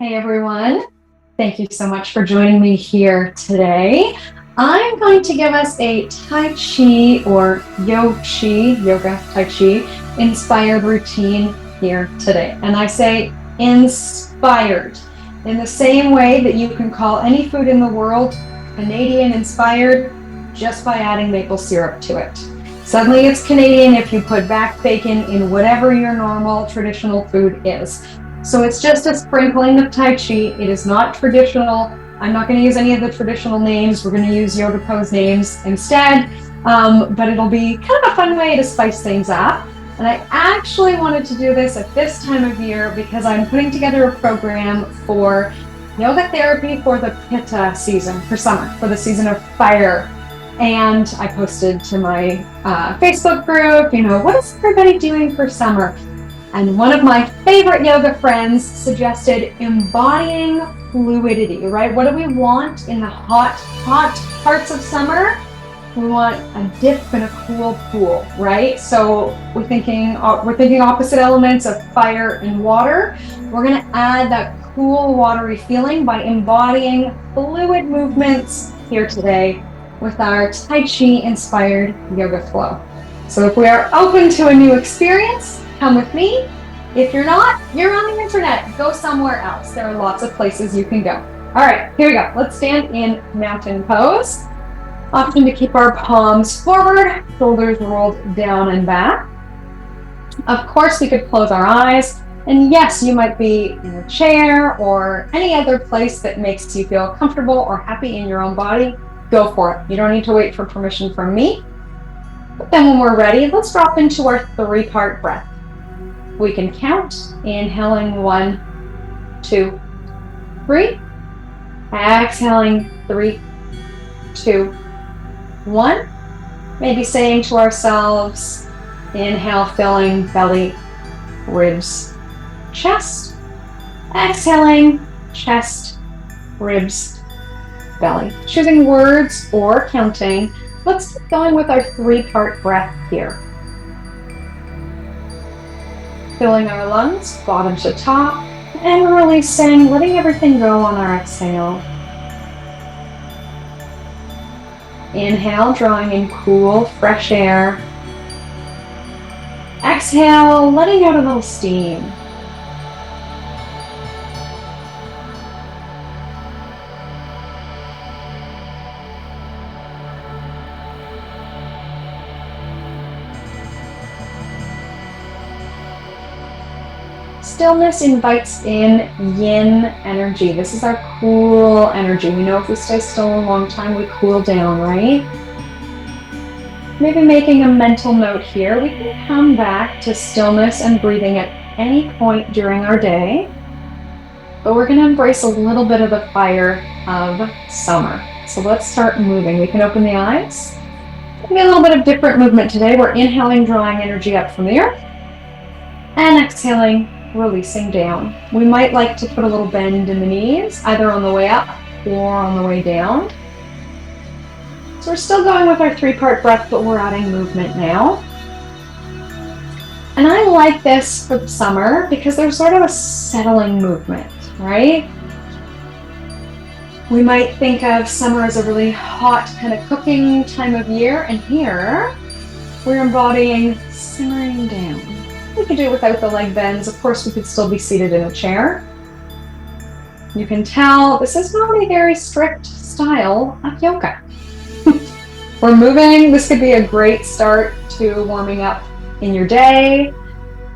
Hey everyone, thank you so much for joining me here today. I'm going to give us a Tai Chi or Yochi, Yoga Tai Chi, inspired routine here today. And I say inspired in the same way that you can call any food in the world Canadian inspired just by adding maple syrup to it. Suddenly it's Canadian if you put back bacon in whatever your normal traditional food is. So it's just a sprinkling of Tai Chi. It is not traditional. I'm not going to use any of the traditional names. We're going to use yoga pose names instead, but it'll be kind of a fun way to spice things up. And I actually wanted to do this at this time of year because I'm putting together a program for yoga therapy for the Pitta season, for summer, for the season of fire. And I posted to my Facebook group, what is everybody doing for summer? And one of my favorite yoga friends suggested embodying fluidity, right? What do we want in the hot parts of summer? We want a dip in a cool pool, right? So we're thinking opposite elements of fire and water. We're going to add that cool, watery feeling by embodying fluid movements here today with our Tai Chi inspired yoga flow. So if we are open to a new experience, come with me. If you're not, you're on the internet. Go somewhere else. There are lots of places you can go. All right, here we go. Let's stand in mountain pose. Option to keep our palms forward, shoulders rolled down and back. Of course, we could close our eyes. And yes, you might be in a chair or any other place that makes you feel comfortable or happy in your own body. Go for it. You don't need to wait for permission from me. But then when we're ready, let's drop into our 3-part breath. We can count, inhaling 1, 2, 3. Exhaling 3, 2, 1. Maybe saying to ourselves, inhale, filling belly, ribs, chest. Exhaling, chest, ribs, belly. Choosing words or counting. Let's keep going with our 3-part breath here. Filling our lungs, bottom to top, and releasing, letting everything go on our exhale. Inhale, drawing in cool, fresh air. Exhale, letting out a little steam. Stillness invites in yin energy. This is our cool energy. We know if we stay still a long time, we cool down, right? Maybe making a mental note here. We can come back to stillness and breathing at any point during our day, but we're going to embrace a little bit of the fire of summer. So let's start moving. We can open the eyes. Maybe a little bit of different movement today. We're inhaling, drawing energy up from the earth, and exhaling, releasing down. We might like to put a little bend in the knees, either on the way up or on the way down. So we're still going with our 3-part breath, but we're adding movement now. And I like this for the summer because there's sort of a settling movement, right? We might think of summer as a really hot kind of cooking time of year, and here we're embodying simmering down. We could do it without the leg bends. Of course, we could still be seated in a chair. You can tell this is not a very strict style of yoga. We're moving. This could be a great start to warming up in your day.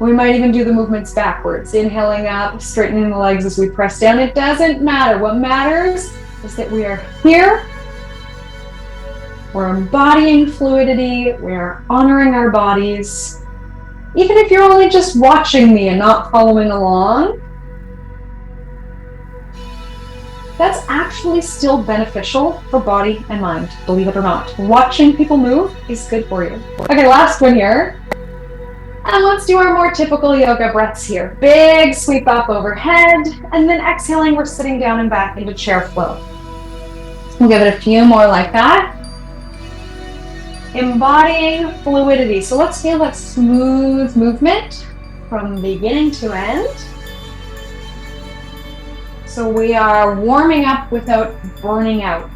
We might even do the movements backwards, inhaling up, straightening the legs as we press down. It doesn't matter. What matters is that we are here. We're embodying fluidity. We're honoring our bodies. Even if you're only just watching me and not following along, that's actually still beneficial for body and mind, believe it or not. Watching people move is good for you. Okay, last one here. And let's do our more typical yoga breaths here. Big sweep up overhead, and then exhaling, we're sitting down and back into chair flow. We'll give it a few more like that. Embodying fluidity. So let's feel that smooth movement from beginning to end. So we are warming up without burning out.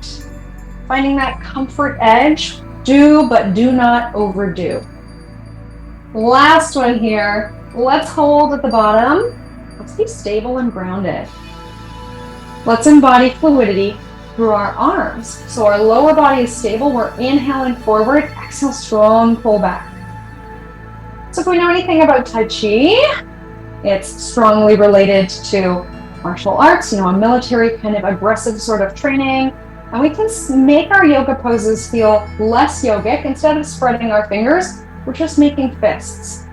Finding that comfort edge, but do not overdo. Last one here. Let's hold at the bottom. Let's be stable and grounded. Let's embody fluidity through our arms. So our lower body is stable. We're inhaling forward. Exhale, strong pull back. So if we know anything about Tai Chi, it's strongly related to martial arts, a military kind of aggressive sort of training. And we can make our yoga poses feel less yogic. Instead of spreading our fingers, we're just making fists.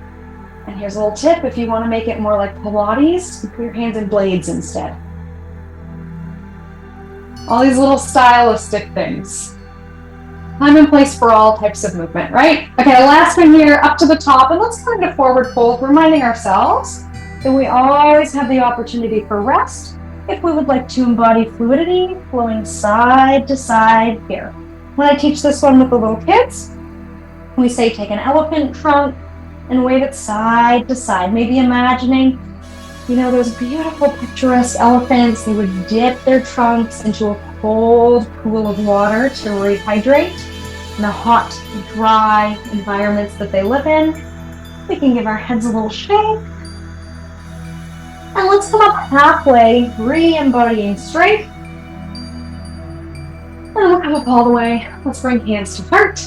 And here's a little tip. If you want to make it more like Pilates, you put your hands in blades instead. All these little stylistic things. Time and place for all types of movement, right? Okay, last one here, up to the top, and let's come into forward fold, reminding ourselves that we always have the opportunity for rest if we would like to embody fluidity, flowing side to side here. When I teach this one with the little kids, we say take an elephant trunk and wave it side to side, maybe imagining those beautiful picturesque elephants. They would dip their trunks into a cold pool of water to rehydrate in the hot, dry environments that they live in. We can give our heads a little shake. And let's come up halfway, re-embodying strength. And we'll come up all the way. Let's bring hands to heart.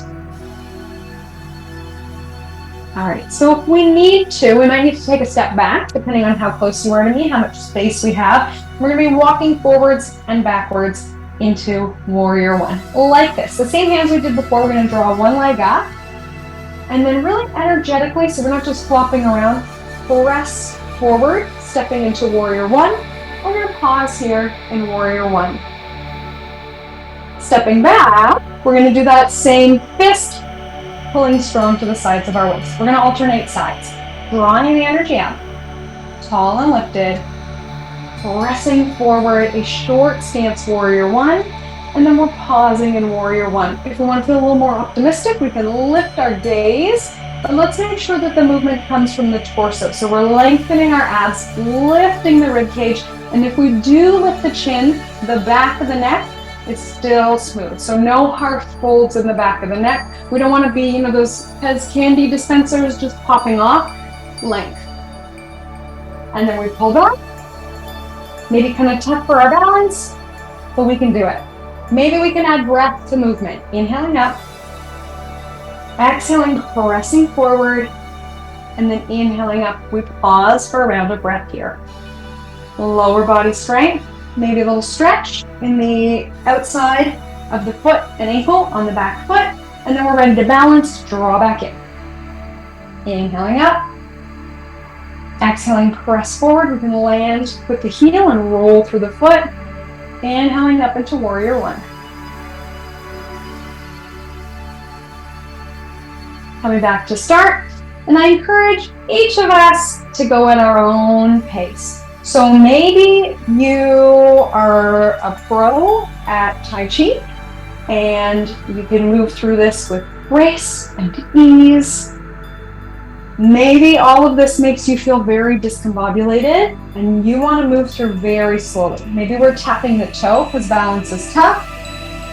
All right, so if we need to, we might need to take a step back, depending on how close you are to me, how much space we have. We're gonna be walking forwards and backwards into warrior one, like this. The same hands we did before, we're gonna draw one leg up, and then really energetically, so we're not just flopping around, press forward, stepping into warrior one. We're gonna pause here in warrior one. Stepping back, we're gonna do that same fist, pulling strong to the sides of our waist. We're gonna alternate sides, drawing the energy out, tall and lifted, pressing forward, a short stance warrior one, and then we're pausing in warrior one. If we want to feel a little more optimistic, we can lift our gaze, but let's make sure that the movement comes from the torso. So we're lengthening our abs, lifting the rib cage, and if we do lift the chin, the back of the neck is still smooth. So no harsh folds in the back of the neck. We don't want to be, those Pez candy dispensers just popping off. Length. And then we pull back. Maybe kind of tough for our balance, but we can do it. Maybe we can add breath to movement. Inhaling up. Exhaling, pressing forward. And then inhaling up. We pause for a round of breath here. Lower body strength. Maybe a little stretch in the outside of the foot and ankle on the back foot. And then we're ready to balance, draw back in. Inhaling up. Exhaling, press forward. We can land with the heel and roll through the foot. Inhaling up into warrior one. Coming back to start. And I encourage each of us to go at our own pace. So maybe you are a pro at Tai Chi and you can move through this with grace and ease. Maybe all of this makes you feel very discombobulated and you want to move through very slowly. Maybe we're tapping the toe because balance is tough.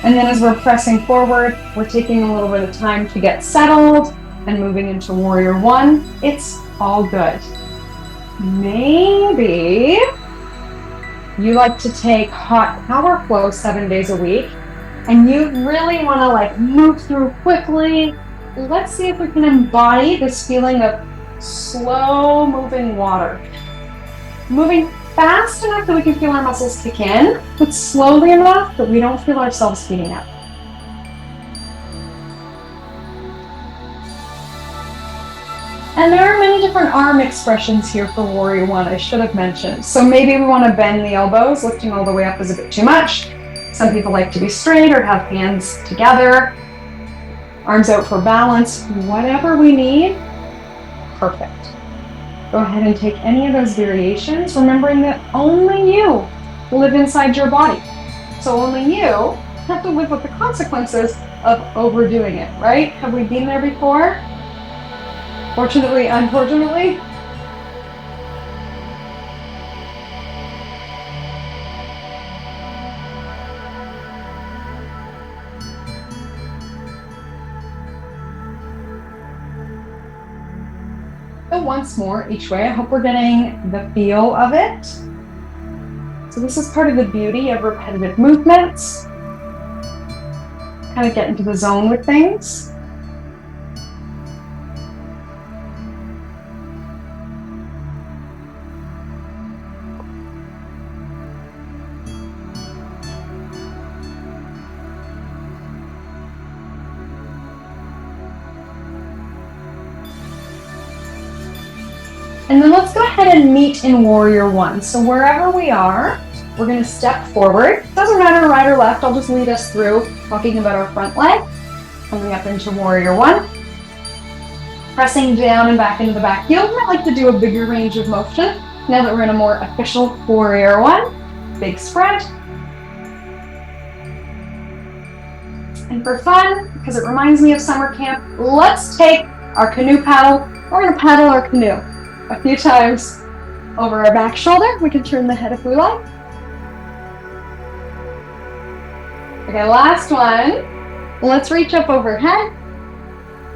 And then as we're pressing forward, we're taking a little bit of time to get settled and moving into warrior one. It's all good. Maybe you like to take hot power flow 7 days a week and you really want to move through quickly. Let's see if we can embody this feeling of slow moving water. Moving fast enough that we can feel our muscles kick in, but slowly enough that we don't feel ourselves heating up. And there are many different arm expressions here for warrior one, I should have mentioned. So maybe we want to bend the elbows, lifting all the way up is a bit too much. Some people like to be straight or have hands together, arms out for balance, whatever we need, perfect. Go ahead and take any of those variations, remembering that only you live inside your body. So only you have to live with the consequences of overdoing it, right? Have we been there before? Fortunately, unfortunately. So once more each way. I hope we're getting the feel of it. So this is part of the beauty of repetitive movements. Kind of get into the zone with things. And then let's go ahead and meet in Warrior One. So wherever we are, we're going to step forward. Doesn't matter right or left, I'll just lead us through talking about our front leg. Coming up into Warrior One. Pressing down and back into the back heel. I like to do a bigger range of motion. Now that we're in a more official Warrior One. Big spread. And for fun, because it reminds me of summer camp, let's take our canoe paddle. We're going to paddle our canoe a few times over our back shoulder. We can turn the head if we like. Okay, last one. Let's reach up overhead.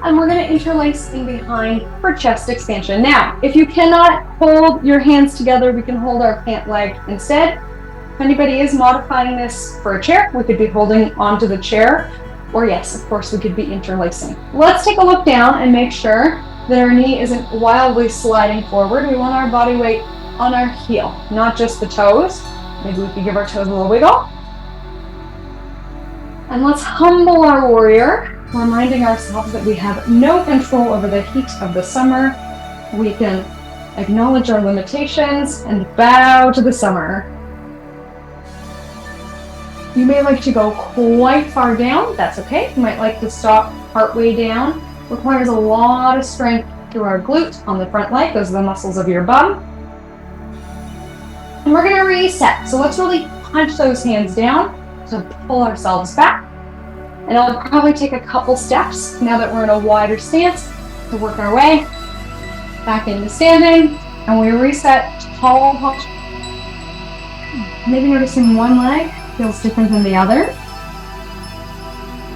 And we're going to interlace in behind for chest expansion. Now, if you cannot hold your hands together, we can hold our pant leg instead. If anybody is modifying this for a chair, we could be holding onto the chair. Or yes, of course, we could be interlacing. Let's take a look down and make sure that our knee isn't wildly sliding forward. We want our body weight on our heel, not just the toes. Maybe we could give our toes a little wiggle. And let's humble our warrior, reminding ourselves that we have no control over the heat of the summer. We can acknowledge our limitations and bow to the summer. You may like to go quite far down. That's okay. You might like to stop partway down. Requires a lot of strength through our glutes on the front leg. Those are the muscles of your bum. And we're going to reset. So let's really punch those hands down to pull ourselves back. And it'll probably take a couple steps now that we're in a wider stance to work our way back into standing. And we reset tall posture. Maybe noticing one leg feels different than the other.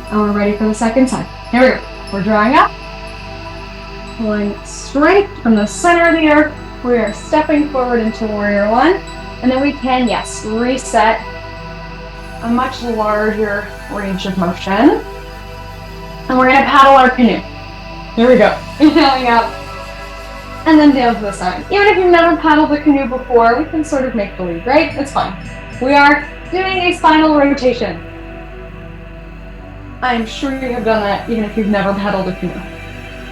And we're ready for the second time. Here we go. We're drawing up, pulling straight from the center of the earth. We are stepping forward into Warrior One, and then we can, yes, reset a much larger range of motion. And we're going to paddle our canoe. Here we go. Inhaling up, and then down to the side. Even if you've never paddled the canoe before, we can sort of make believe, right? It's fine. We are doing a spinal rotation. I'm sure you have done that even if you've never paddled a canoe.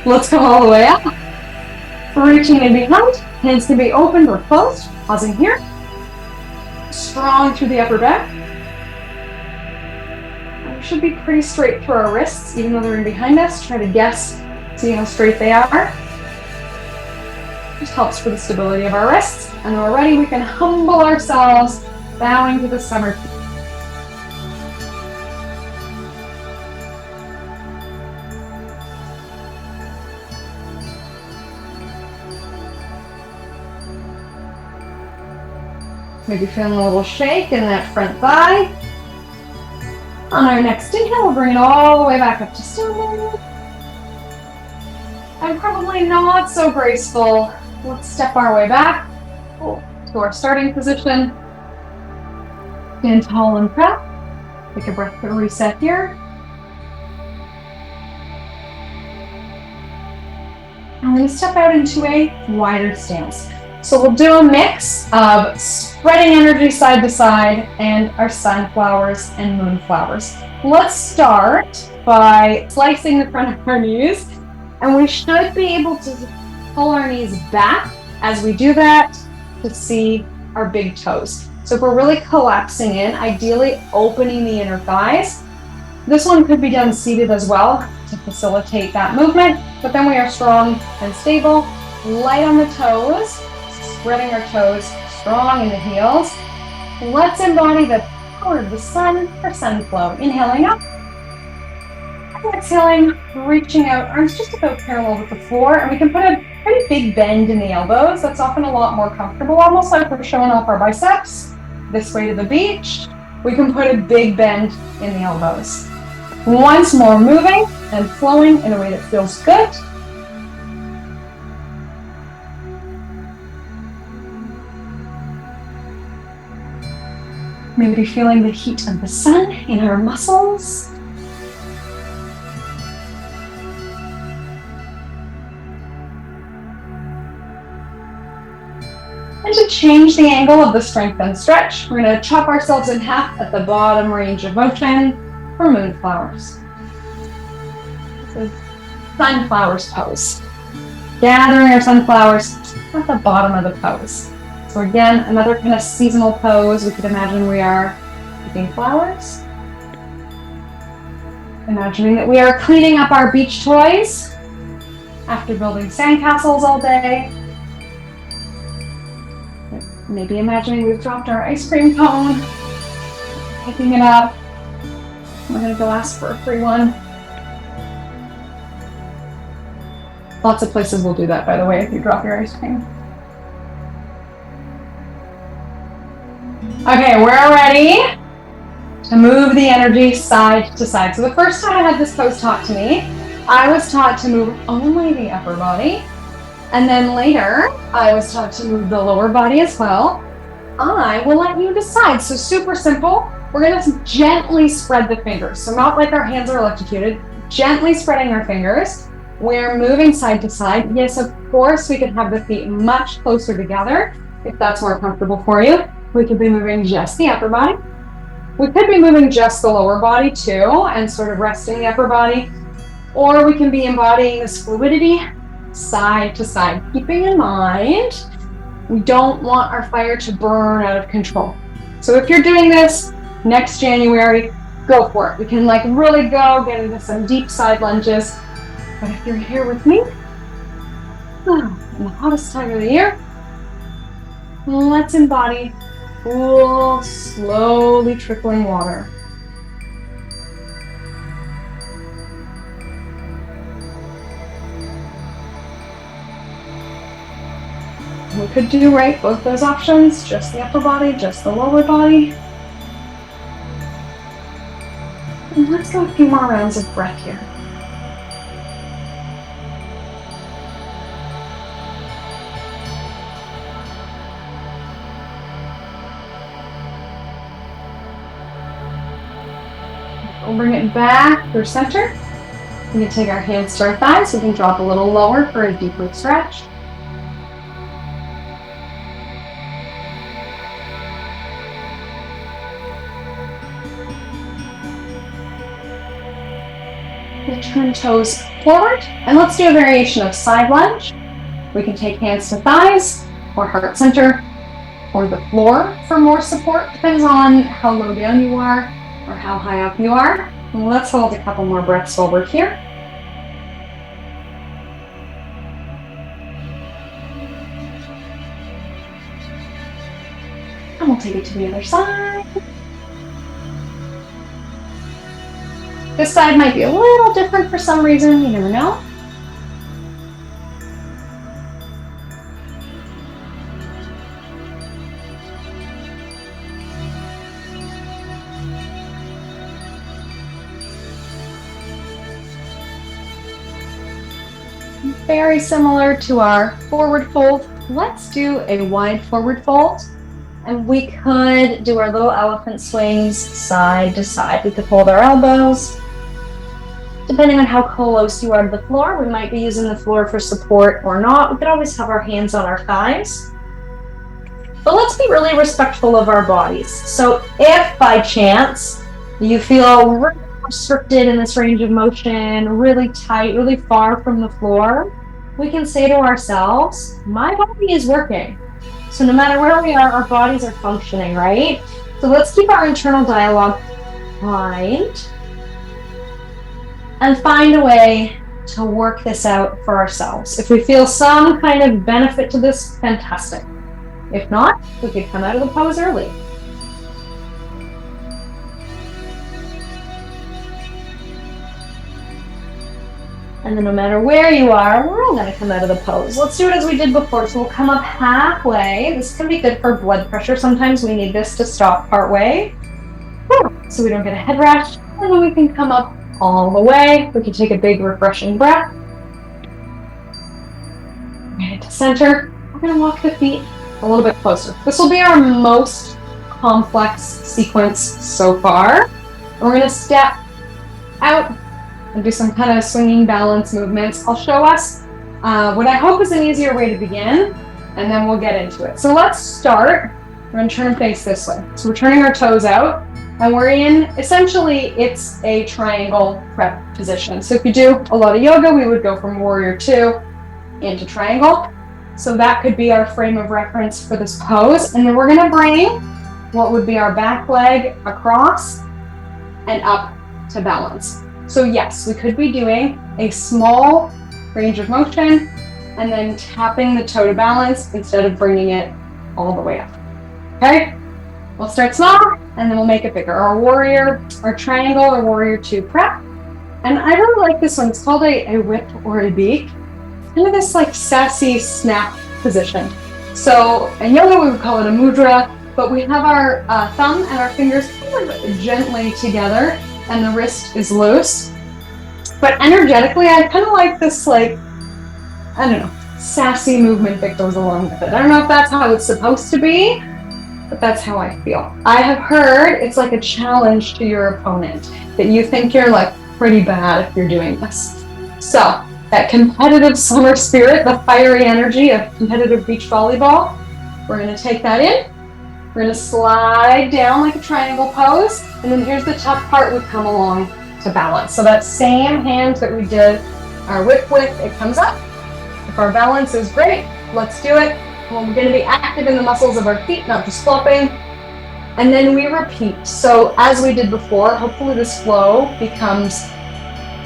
Let's go all the way up. Reaching in behind. Hands can be opened or closed. Pausing here. Strong through the upper back. And we should be pretty straight through our wrists, even though they're in behind us. Try to guess, see how straight they are. Just helps for the stability of our wrists. And when we're ready, we can humble ourselves, bowing to the summer. Maybe feeling a little shake in that front thigh. On our next inhale, we'll bring it all the way back up to standing. And probably not so graceful. Let's step our way back to our starting position. Stand tall and proud. Take a breath to reset here. I'm going to step out into a wider stance. So we'll do a mix of spreading energy side to side and our sunflowers and moonflowers. Let's start by slicing the front of our knees, and we should be able to pull our knees back as we do that to see our big toes. So if we're really collapsing in, ideally opening the inner thighs. This one could be done seated as well to facilitate that movement, but then we are strong and stable, light on the toes, spreading our toes, strong in the heels. Let's embody the power of the sun for sun flow. Inhaling up, and exhaling, reaching out, arms just about parallel with the floor, and we can put a pretty big bend in the elbows. That's often a lot more comfortable, almost like we're showing off our biceps. This way to the beach, we can put a big bend in the elbows. Once more, moving and flowing in a way that feels good. Maybe feeling the heat of the sun in our muscles. And to change the angle of the strength and stretch, we're going to chop ourselves in half at the bottom range of motion for moonflowers. This is sunflowers pose. Gathering our sunflowers at the bottom of the pose. So again, another kind of seasonal pose. We could imagine we are picking flowers. Imagining that we are cleaning up our beach toys after building sandcastles all day. Maybe imagining we've dropped our ice cream cone, picking it up. We're going to go ask for a free one. Lots of places will do that, by the way, if you drop your ice cream. Okay, we're ready to move the energy side to side. So the first time I had this pose taught to me, I was taught to move only the upper body. And then later, I was taught to move the lower body as well. I will let you decide. So super simple. We're going to gently spread the fingers. So not like our hands are electrocuted, gently spreading our fingers. We're moving side to side. Yes, of course, we could have the feet much closer together if that's more comfortable for you. We could be moving just the upper body. We could be moving just the lower body too and sort of resting the upper body. Or we can be embodying this fluidity side to side, keeping in mind we don't want our fire to burn out of control. So if you're doing this next January, go for it. We can like really go get into some deep side lunges. But if you're here with me in the hottest time of the year, let's embody cool, slowly trickling water. We could do both those options, just the upper body, just the lower body. And let's go a few more rounds of breath here. We'll bring it back through center. We can take our hands to our thighs. We can drop a little lower for a deeper stretch. We'll turn toes forward, and let's do a variation of side lunge. We can take hands to thighs, or heart center, or the floor for more support. Depends on how low down you are, or how high up you are. And let's hold a couple more breaths while we're here. And we'll take it to the other side. This side might be a little different for some reason, you never know. Very similar to our forward fold. Let's do a wide forward fold. And we could do our little elephant swings side to side. We could hold our elbows. Depending on how close you are to the floor, we might be using the floor for support or not. We could always have our hands on our thighs. But let's be really respectful of our bodies. So if by chance you feel really restricted in this range of motion, really tight, really far from the floor, we can say to ourselves, my body is working. So no matter where we are, our bodies are functioning, right? So let's keep our internal dialogue kind and find a way to work this out for ourselves. If we feel some kind of benefit to this, fantastic. If not, we could come out of the pose early. And then no matter where you are, we're all gonna come out of the pose. Let's do it as we did before. So we'll come up halfway. This can be good for blood pressure. Sometimes we need this to stop partway, so we don't get a head rash. And then we can come up all the way. We can take a big refreshing breath. Right to center. We're gonna walk the feet a little bit closer. This will be our most complex sequence so far. And we're going to step out and do some kind of swinging balance movements. I'll show us what I hope is an easier way to begin, and then we'll get into it. So let's start. We're going to turn and face this way. So we're turning our toes out, and we're in, essentially, it's a triangle prep position. So if you do a lot of yoga, we would go from warrior 2 into triangle. So that could be our frame of reference for this pose. And then we're going to bring what would be our back leg across and up to balance. So yes, we could be doing a small range of motion and then tapping the toe to balance instead of bringing it all the way up. Okay, we'll start small and then we'll make it bigger. Our warrior, our triangle, or warrior 2 prep. And I really like this one. It's called a whip or a beak. Kind of this like sassy snap position. So in yoga we would call it a mudra, but we have our thumb and our fingers kind of gently together and the wrist is loose. But energetically, I kind of like this, like, I don't know, sassy movement that goes along with it. I don't know if that's how it's supposed to be, but that's how I feel. I have heard it's like a challenge to your opponent, that you think you're like pretty bad if you're doing this. So that competitive summer spirit, the fiery energy of competitive beach volleyball, we're going to take that in. We're going to slide down like a triangle pose, and then here's the tough part, we come along to balance. So that same hand that we did our whip with, it comes up. If our balance is great, let's do it. Well, we're going to be active in the muscles of our feet, not just flopping. And then we repeat. So as we did before, hopefully this flow becomes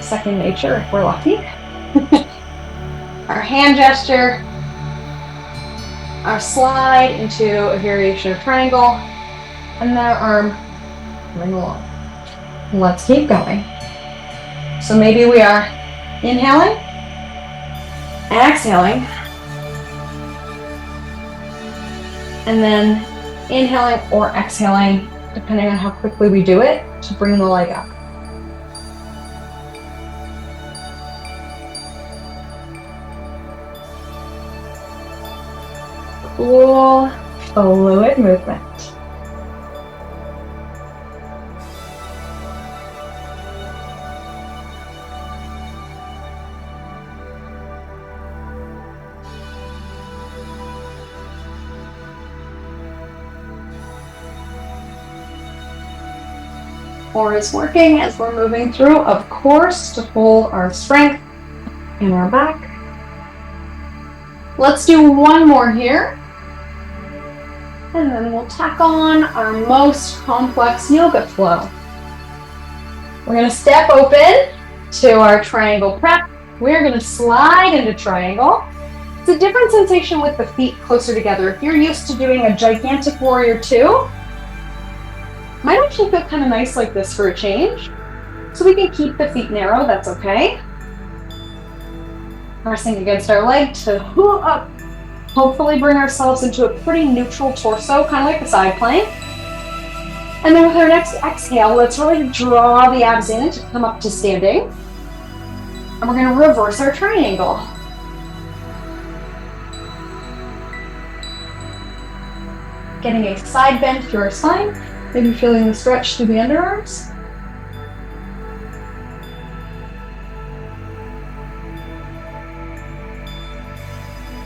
second nature if we're lucky. Our hand gesture, our slide into a variation of triangle, and then our arm coming along. Let's keep going. So maybe we are inhaling, exhaling, and then inhaling or exhaling, depending on how quickly we do it, to bring the leg up. Cool, fluid movement. Core is working as we're moving through, of course, to hold our strength in our back. Let's do one more here. And then we'll tack on our most complex yoga flow. We're going to step open to our triangle prep. We're going to slide into triangle. It's a different sensation with the feet closer together. If you're used to doing a gigantic warrior 2, might actually feel kind of nice like this for a change. So we can keep the feet narrow, that's okay. Pressing against our leg to up. Hopefully bring ourselves into a pretty neutral torso, kind of like a side plank. And then with our next exhale, let's really draw the abs in to come up to standing. And we're going to reverse our triangle. Getting a side bend through our spine, maybe feeling the stretch through the underarms.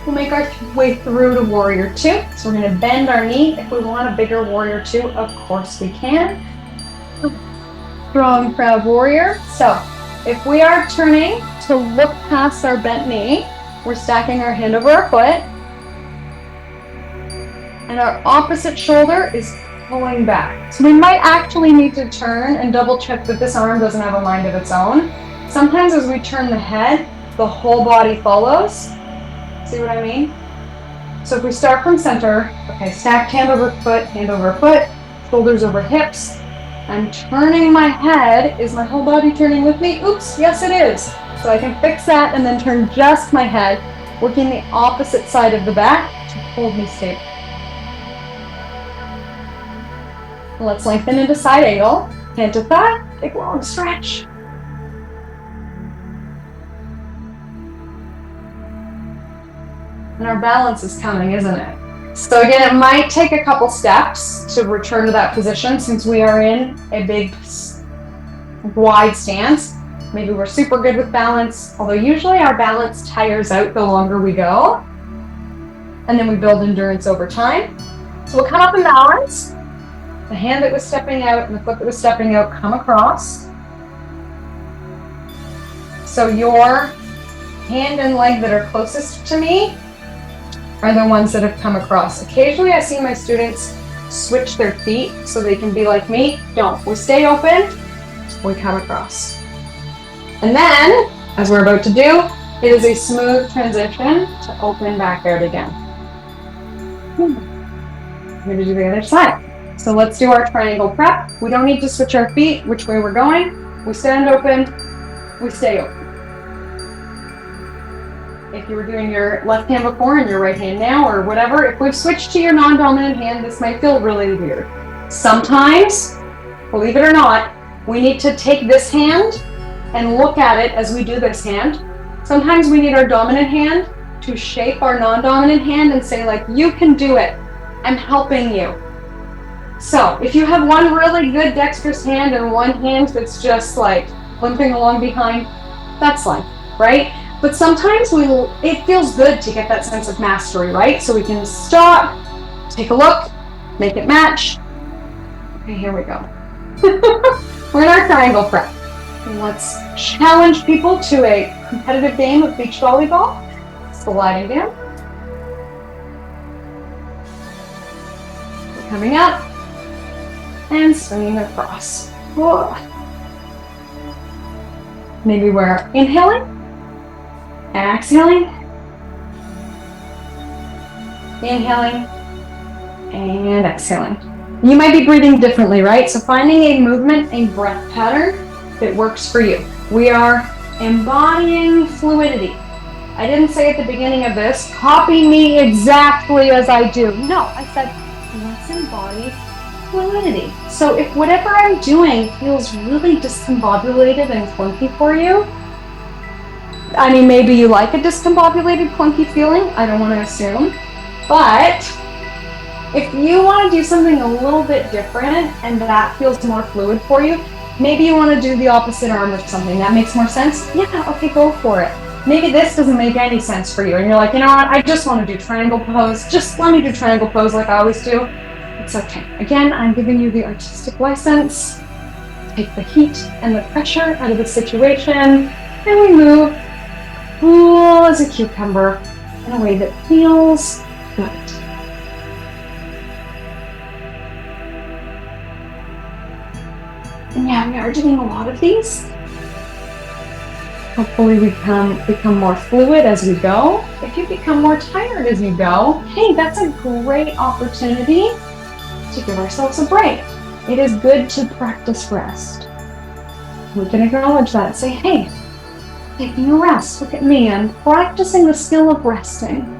We'll make our way through to warrior 2. So we're going to bend our knee. If we want a bigger warrior 2, of course we can. Strong, proud warrior. So if we are turning to look past our bent knee, we're stacking our hand over our foot. And our opposite shoulder is pulling back. So we might actually need to turn and double check that this arm doesn't have a mind of its own. Sometimes as we turn the head, the whole body follows. See what I mean? So if we start from center, okay, stacked hand over foot, shoulders over hips. I'm turning my head. Is my whole body turning with me? Oops, yes it is. So I can fix that and then turn just my head, working the opposite side of the back to hold me stable. Let's lengthen into side angle, hand to thigh, big long stretch. And our balance is coming, isn't it? So again, it might take a couple steps to return to that position since we are in a big, wide stance. Maybe we're super good with balance, although usually our balance tires out the longer we go. And then we build endurance over time. So we'll come up in balance. The hand that was stepping out and the foot that was stepping out come across. So your hand and leg that are closest to me are the ones that have come across. Occasionally I see my students switch their feet so they can be like me. Don't. We stay open, we come across. And then, as we're about to do, it is a smooth transition to open back out again. I'm going to do the other side. So let's do our triangle prep. We don't need to switch our feet which way we're going. We stand open, we stay open. If you were doing your left hand before and your right hand now or whatever, if we've switched to your non-dominant hand, this might feel really weird. Sometimes, believe it or not, we need to take this hand and look at it as we do this hand. Sometimes we need our dominant hand to shape our non-dominant hand and say like, you can do it. I'm helping you. So if you have one really good dexterous hand and one hand that's just like limping along behind, that's life, right? But sometimes it feels good to get that sense of mastery, right? So we can stop, take a look, make it match. Okay, here we go. We're in our triangle prep. Let's challenge people to a competitive game of beach volleyball. Sliding down. We're coming up and swinging across. Whoa. Maybe we're inhaling, exhaling, inhaling, and exhaling. You might be breathing differently, right? So finding a movement, a breath pattern that works for you. We are embodying fluidity. I didn't say at the beginning of this, copy me exactly as I do. No, I said, let's embody fluidity. So if whatever I'm doing feels really discombobulated and clunky for you, I mean, maybe you like a discombobulated, clunky feeling, I don't want to assume, but if you want to do something a little bit different and that feels more fluid for you, maybe you want to do the opposite arm or something. That makes more sense? Yeah, okay, go for it. Maybe this doesn't make any sense for you and you're like, you know what, I just want to do triangle pose. Just let me do triangle pose like I always do. It's okay. Again, I'm giving you the artistic license. Take the heat and the pressure out of the situation and we move cool as a cucumber in a way that feels good. And yeah, we are doing a lot of these. Hopefully we become more fluid as we go. If you become more tired as you go, hey, that's a great opportunity to give ourselves a break. It is good to practice rest. We can acknowledge that and say, hey, taking a rest. Look at me, I'm practicing the skill of resting.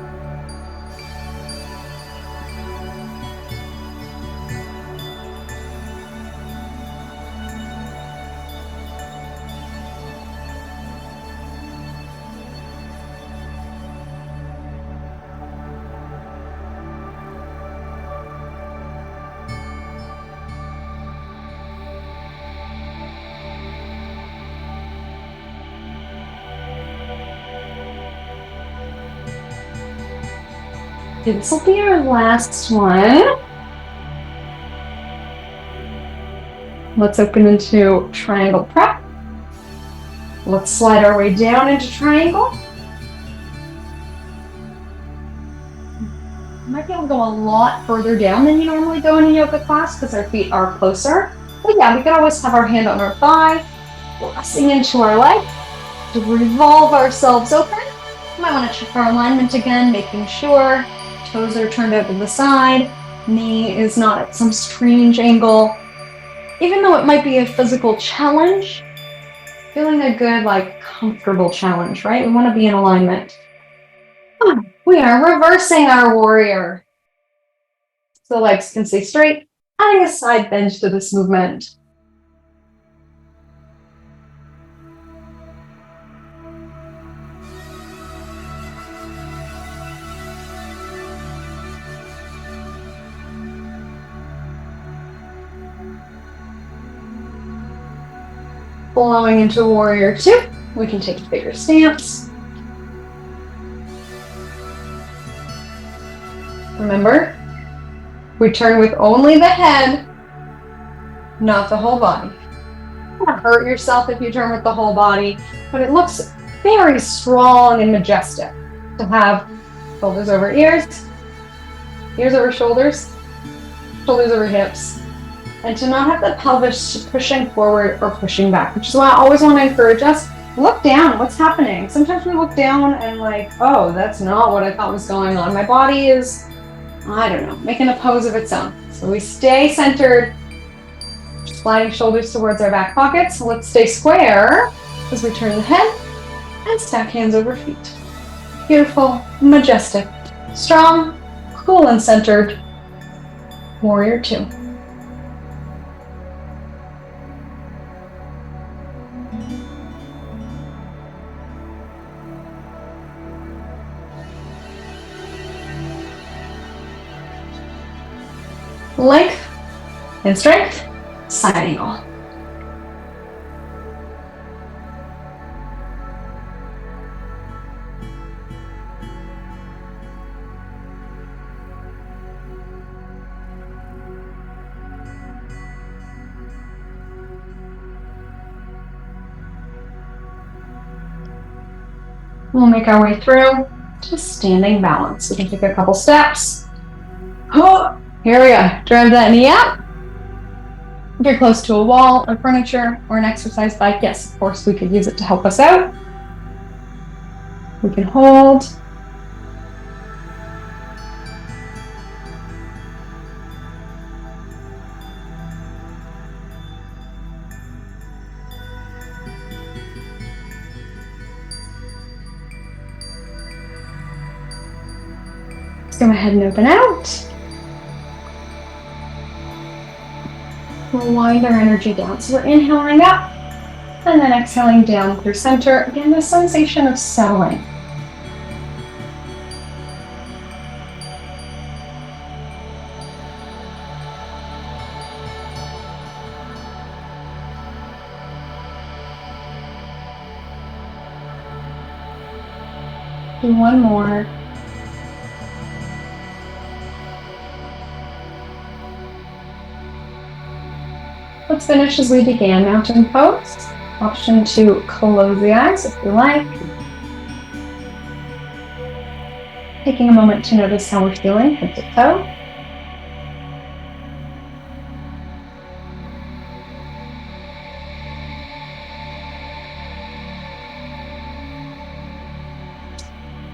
This will be our last one. Let's open into triangle prep. Let's slide our way down into triangle. You might be able to go a lot further down than you normally go in a yoga class because our feet are closer. But yeah, we can always have our hand on our thigh, pressing into our leg to revolve ourselves open. You might want to check our alignment again, making sure toes are turned out to the side, knee is not at some strange angle. Even though it might be a physical challenge, feeling a good, like, comfortable challenge, right? We want to be in alignment. We are reversing our warrior. So the legs can stay straight, adding a side bend to this movement. flowing into warrior two. We can take a bigger stance. Remember, we turn with only the head, not the whole body. You're gonna hurt yourself if you turn with the whole body, but it looks very strong and majestic to have shoulders over ears, ears over shoulders, shoulders over hips, and to not have the pelvis pushing forward or pushing back, which is why I always want to encourage us, look down, what's happening? Sometimes we look down and like, oh, that's not what I thought was going on. My body is, I don't know, making a pose of its own. So we stay centered, sliding shoulders towards our back pockets. Let's stay square as we turn the head and stack hands over feet. Beautiful, majestic, strong, cool and centered, warrior two. Length and strength, side angle. We'll make our way through to standing balance. We can take a couple steps. Oh, here we go. Drive that knee up. If you're close to a wall or furniture or an exercise bike, yes, of course, we could use it to help us out. We can hold. Let's go ahead and open out. We'll wind our energy down. So we're inhaling up and then exhaling down through center. Again, the sensation of settling. Do one more. Let's finish as we began, mountain pose. Option to close the eyes if you like. Taking a moment to notice how we're feeling head to toe.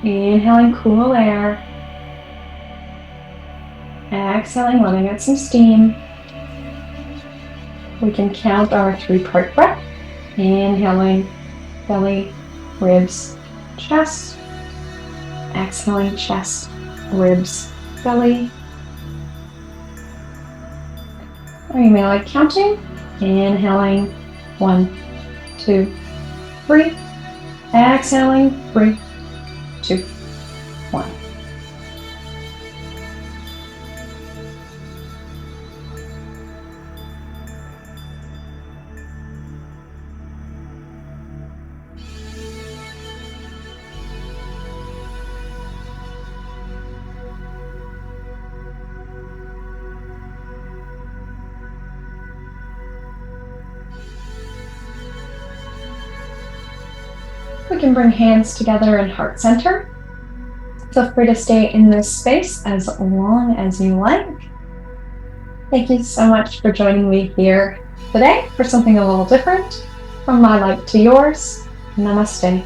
Inhaling cool air. Exhaling, letting out some steam. We can count our 3-part breath. Inhaling, belly, ribs, chest. Exhaling, chest, ribs, belly. Or you may like counting. Inhaling, 1, 2, 3. Exhaling, 3, 2, 1. We can bring hands together in heart center. Feel free to stay in this space as long as you like. Thank you so much for joining me here today for something a little different. From my light to yours, namaste.